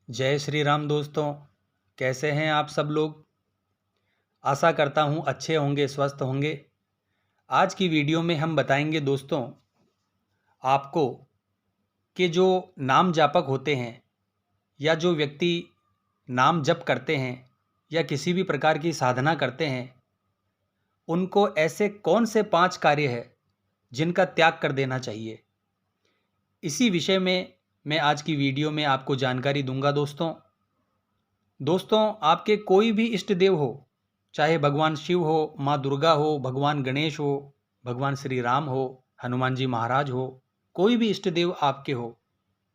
जय श्री राम दोस्तों। कैसे हैं आप सब लोग। आशा करता हूँ अच्छे होंगे, स्वस्थ होंगे। आज की वीडियो में हम बताएंगे दोस्तों आपको कि जो नाम जापक होते हैं या जो व्यक्ति नाम जप करते हैं या किसी भी प्रकार की साधना करते हैं, उनको ऐसे कौन से 5 कार्य हैं जिनका त्याग कर देना चाहिए। इसी विषय में मैं आज की वीडियो में आपको जानकारी दूंगा दोस्तों आपके कोई भी इष्ट देव हो, चाहे भगवान शिव हो, माँ दुर्गा हो, भगवान गणेश हो, भगवान श्री राम हो, हनुमान जी महाराज हो, कोई भी इष्ट देव आपके हो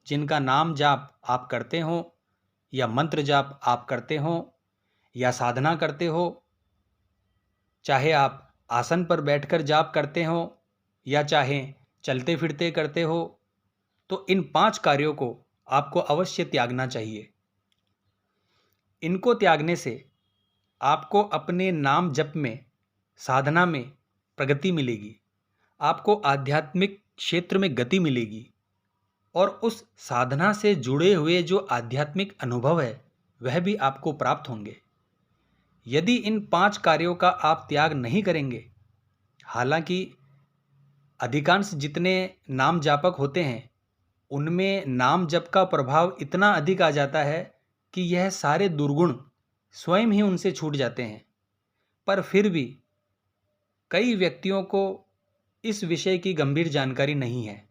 जिनका नाम जाप आप करते हो या मंत्र जाप आप करते हो या साधना करते हो, चाहे आप आसन पर बैठकर जाप करते हो या चाहे चलते फिरते करते हो, तो इन 5 कार्यों को आपको अवश्य त्यागना चाहिए। इनको त्यागने से आपको अपने नाम जप में, साधना में प्रगति मिलेगी, आपको आध्यात्मिक क्षेत्र में गति मिलेगी और उस साधना से जुड़े हुए जो आध्यात्मिक अनुभव है वह भी आपको प्राप्त होंगे। यदि इन 5 कार्यों का आप त्याग नहीं करेंगे, हालांकि अधिकांश जितने नाम जापक होते हैं उनमें नाम जप का प्रभाव इतना अधिक आ जाता है कि यह सारे दुर्गुण स्वयं ही उनसे छूट जाते हैं। पर फिर भी कई व्यक्तियों को इस विषय की गंभीर जानकारी नहीं है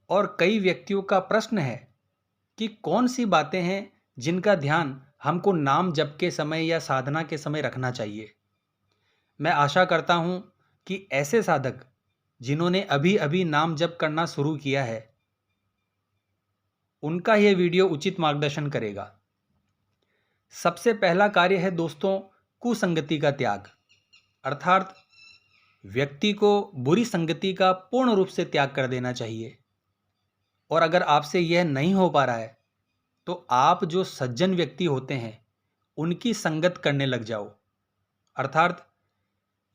और कई व्यक्तियों का प्रश्न है कि कौन सी बातें हैं जिनका ध्यान हमको नाम जप के समय या साधना के समय रखना चाहिए। मैं आशा करता हूं कि ऐसे साधक जिन्होंने अभी अभी नाम जप करना शुरू किया है उनका यह वीडियो उचित मार्गदर्शन करेगा। सबसे पहला कार्य है दोस्तों कुसंगति का त्याग, अर्थात व्यक्ति को बुरी संगति का पूर्ण रूप से त्याग कर देना चाहिए। और अगर आपसे यह नहीं हो पा रहा है तो आप जो सज्जन व्यक्ति होते हैं उनकी संगत करने लग जाओ। अर्थात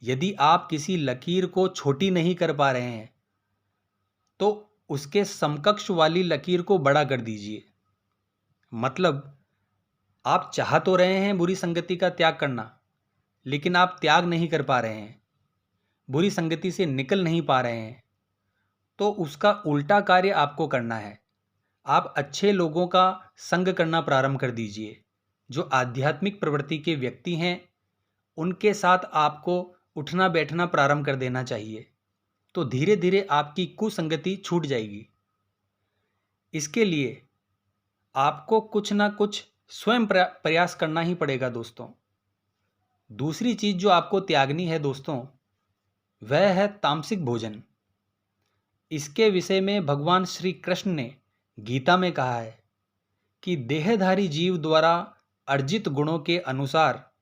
यदि आप किसी लकीर को छोटी नहीं कर पा रहे हैं तो उसके समकक्ष वाली लकीर को बड़ा कर दीजिए। मतलब आप चाह तो रहे हैं बुरी संगति का त्याग करना, लेकिन आप त्याग नहीं कर पा रहे हैं, बुरी संगति से निकल नहीं पा रहे हैं, तो उसका उल्टा कार्य आपको करना है। आप अच्छे लोगों का संग करना प्रारंभ कर दीजिए। जो आध्यात्मिक प्रवृत्ति के व्यक्ति हैं उनके साथ आपको उठना बैठना प्रारंभ कर देना चाहिए, तो धीरे धीरे आपकी कुसंगति छूट जाएगी। इसके लिए आपको कुछ ना कुछ स्वयं प्रयास करना ही पड़ेगा दोस्तों। दूसरी चीज जो आपको त्यागनी है दोस्तों वह है तामसिक भोजन। इसके विषय में भगवान श्री कृष्ण ने गीता में कहा है कि देहधारी जीव द्वारा अर्जित गुणों के अनुसार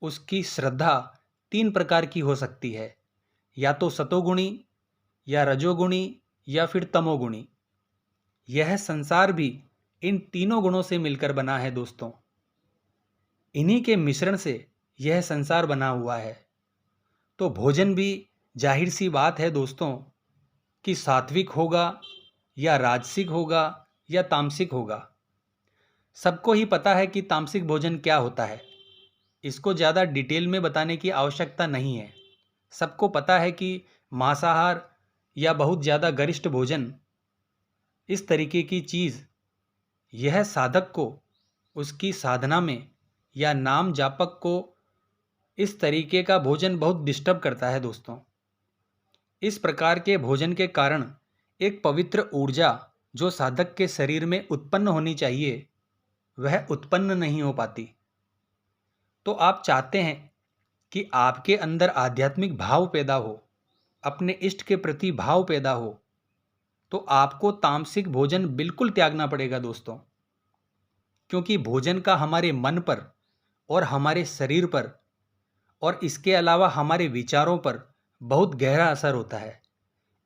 उसकी श्रद्धा 3 प्रकार की हो सकती है, या तो सतोगुणी या रजोगुणी या फिर तमोगुणी। यह संसार भी इन तीनों गुणों से मिलकर बना है दोस्तों। इन्हीं के मिश्रण से यह संसार बना हुआ है। तो भोजन भी जाहिर सी बात है दोस्तों कि सात्विक होगा या राजसिक होगा या तामसिक होगा। सबको ही पता है कि तामसिक भोजन क्या होता है, इसको ज़्यादा डिटेल में बताने की आवश्यकता नहीं है। सबको पता है कि मांसाहार या बहुत ज़्यादा गरिष्ठ भोजन, इस तरीके की चीज़, यह साधक को उसकी साधना में या नाम जापक को इस तरीके का भोजन बहुत डिस्टर्ब करता है दोस्तों। इस प्रकार के भोजन के कारण एक पवित्र ऊर्जा जो साधक के शरीर में उत्पन्न होनी चाहिए वह उत्पन्न नहीं हो पाती। तो आप चाहते हैं कि आपके अंदर आध्यात्मिक भाव पैदा हो, अपने इष्ट के प्रति भाव पैदा हो, तो आपको तामसिक भोजन बिल्कुल त्यागना पड़ेगा दोस्तों। क्योंकि भोजन का हमारे मन पर और हमारे शरीर पर और इसके अलावा हमारे विचारों पर बहुत गहरा असर होता है।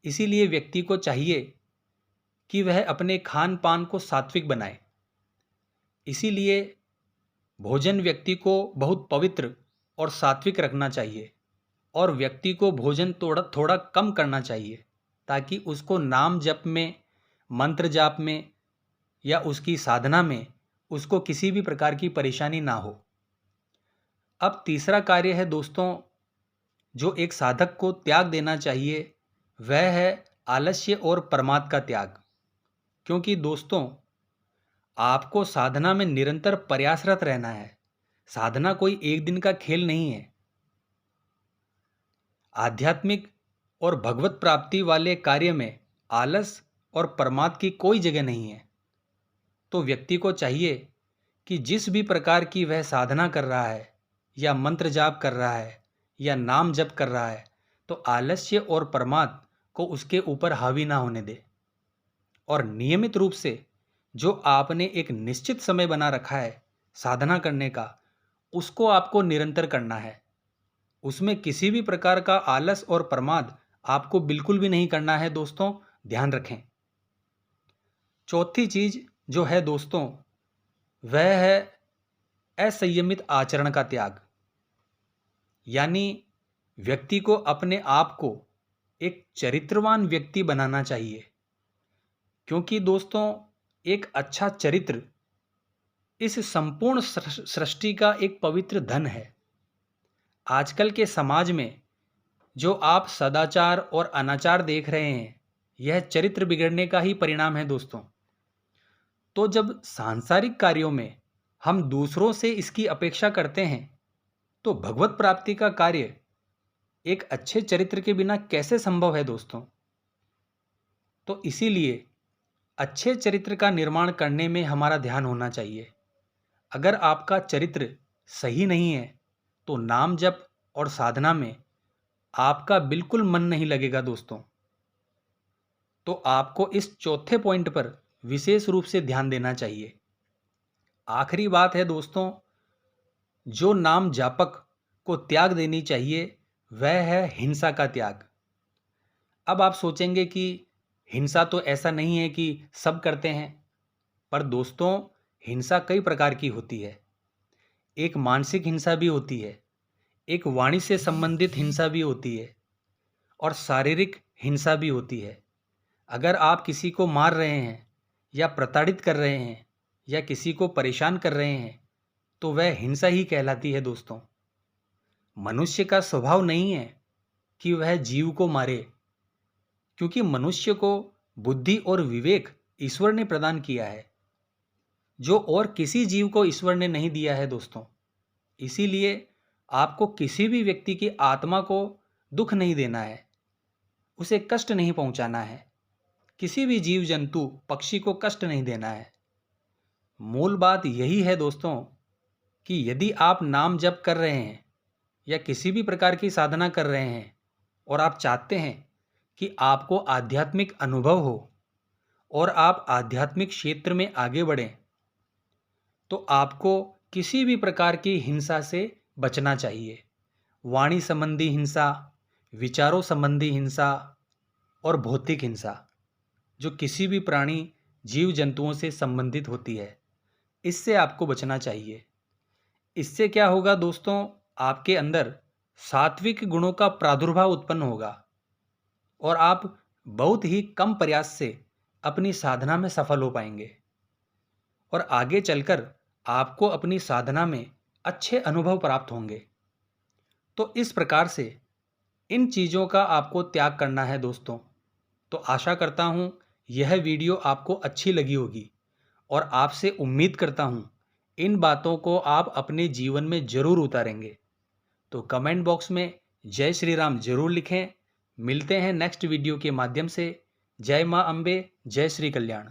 इसीलिए व्यक्ति को चाहिए कि वह अपने खान पान को सात्विक बनाए। इसीलिए भोजन व्यक्ति को बहुत पवित्र और सात्विक रखना चाहिए और व्यक्ति को भोजन थोड़ा थोड़ा कम करना चाहिए ताकि उसको नाम जप में, मंत्र जाप में या उसकी साधना में उसको किसी भी प्रकार की परेशानी ना हो। अब तीसरा कार्य है दोस्तों, जो एक साधक को त्याग देना चाहिए, वह है आलस्य और प्रमाद का त्याग। क्योंकि दोस्तों, आपको साधना में निरंतर प्रयासरत रहना है। साधना कोई एक दिन का खेल नहीं है। आध्यात्मिक और भगवत प्राप्ति वाले कार्य में आलस और प्रमाद की कोई जगह नहीं है। तो व्यक्ति को चाहिए कि जिस भी प्रकार की वह साधना कर रहा है या मंत्र जाप कर रहा है या नाम जप कर रहा है, तो आलस्य और प्रमाद को उसके ऊपर हावी ना होने दे। और नियमित रूप से जो आपने एक निश्चित समय बना रखा है साधना करने का, उसको आपको निरंतर करना है। उसमें किसी भी प्रकार का आलस और प्रमाद आपको बिल्कुल भी नहीं करना है दोस्तों, ध्यान रखें। चौथी चीज जो है दोस्तों, वह है असंयमित आचरण का त्याग। यानी व्यक्ति को अपने आप को एक चरित्रवान व्यक्ति बनाना चाहिए। क्योंकि दोस्तों, एक अच्छा चरित्र इस संपूर्ण सृष्टि का एक पवित्र धन है। आजकल के समाज में जो आप सदाचार और अनाचार देख रहे हैं, यह चरित्र बिगड़ने का ही परिणाम है दोस्तों। तो जब सांसारिक कार्यों में हम दूसरों से इसकी अपेक्षा करते हैं, तो भगवत प्राप्ति का कार्य एक अच्छे चरित्र के बिना कैसे संभव है दोस्तों। तो इसीलिए अच्छे चरित्र का निर्माण करने में हमारा ध्यान होना चाहिए। अगर आपका चरित्र सही नहीं है, तो नाम जप और साधना में आपका बिल्कुल मन नहीं लगेगा दोस्तों। तो आपको इस चौथे पॉइंट पर विशेष रूप से ध्यान देना चाहिए। आखिरी बात है दोस्तों, जो नाम जापक को त्याग देनी चाहिए, वह है हिंसा का त्याग। अब आप सोचेंगे कि हिंसा तो ऐसा नहीं है कि सब करते हैं, पर दोस्तों, हिंसा कई प्रकार की होती है। एक मानसिक हिंसा भी होती है, एक वाणी से संबंधित हिंसा भी होती है, और शारीरिक हिंसा भी होती है। अगर आप किसी को मार रहे हैं या प्रताड़ित कर रहे हैं या किसी को परेशान कर रहे हैं, तो वह हिंसा ही कहलाती है दोस्तों। मनुष्य का स्वभाव नहीं है कि वह जीव को मारे, क्योंकि मनुष्य को बुद्धि और विवेक ईश्वर ने प्रदान किया है, जो और किसी जीव को ईश्वर ने नहीं दिया है दोस्तों। इसीलिए आपको किसी भी व्यक्ति की आत्मा को दुख नहीं देना है, उसे कष्ट नहीं पहुंचाना है, किसी भी जीव जंतु पक्षी को कष्ट नहीं देना है। मूल बात यही है दोस्तों कि यदि आप नाम जप कर रहे हैं या किसी भी प्रकार की साधना कर रहे हैं और आप चाहते हैं कि आपको आध्यात्मिक अनुभव हो और आप आध्यात्मिक क्षेत्र में आगे बढ़ें, तो आपको किसी भी प्रकार की हिंसा से बचना चाहिए। वाणी संबंधी हिंसा, विचारों संबंधी हिंसा और भौतिक हिंसा, जो किसी भी प्राणी जीव जंतुओं से संबंधित होती है, इससे आपको बचना चाहिए। इससे क्या होगा दोस्तों, आपके अंदर सात्विक गुणों का प्रादुर्भाव उत्पन्न होगा और आप बहुत ही कम प्रयास से अपनी साधना में सफल हो पाएंगे और आगे चलकर आपको अपनी साधना में अच्छे अनुभव प्राप्त होंगे। तो इस प्रकार से इन चीज़ों का आपको त्याग करना है दोस्तों। तो आशा करता हूँ यह वीडियो आपको अच्छी लगी होगी और आपसे उम्मीद करता हूँ इन बातों को आप अपने जीवन में जरूर उतारेंगे। तो कमेंट बॉक्स में जय श्री राम जरूर लिखें। मिलते हैं नेक्स्ट वीडियो के माध्यम से। जय मां अम्बे, जय श्री कल्याण।